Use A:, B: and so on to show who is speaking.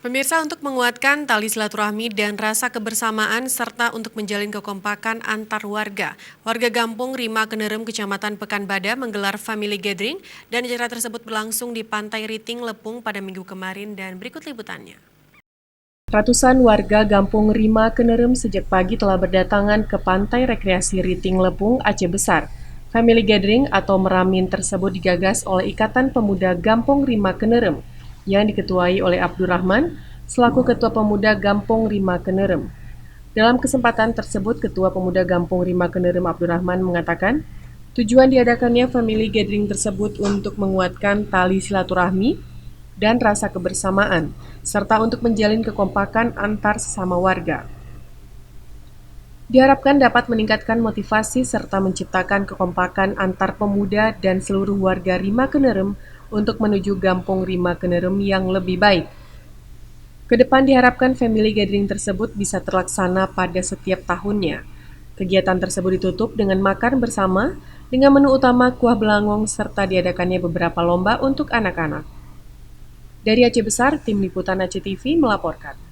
A: Pemirsa, untuk menguatkan tali silaturahmi dan rasa kebersamaan serta untuk menjalin kekompakan antar warga, warga Gampung Rima Kenerem, Kecamatan Pekanbadak menggelar family gathering dan acara tersebut berlangsung di Pantai Riting, Lepung pada minggu kemarin dan berikut liputannya.
B: Ratusan warga Gampung Rima Kenerem sejak pagi telah berdatangan ke Pantai Rekreasi Riting Lepung, Aceh Besar. Family gathering atau meramin tersebut digagas oleh Ikatan Pemuda Gampung Rima Kenerem yang diketuai oleh Abdurrahman selaku Ketua Pemuda Gampung Rima Kenerem. Dalam kesempatan tersebut, Ketua Pemuda Gampung Rima Kenerem Abdurrahman mengatakan, tujuan diadakannya family gathering tersebut untuk menguatkan tali silaturahmi dan rasa kebersamaan, serta untuk menjalin kekompakan antar sesama warga. Diharapkan dapat meningkatkan motivasi serta menciptakan kekompakan antar pemuda dan seluruh warga Rima Kenerem untuk menuju Gampung Rima Kenerem yang lebih baik. Kedepan diharapkan family gathering tersebut bisa terlaksana pada setiap tahunnya. Kegiatan tersebut ditutup dengan makan bersama dengan menu utama kuah belangong serta diadakannya beberapa lomba untuk anak-anak. Dari Aceh Besar, Tim Liputan Aceh TV melaporkan.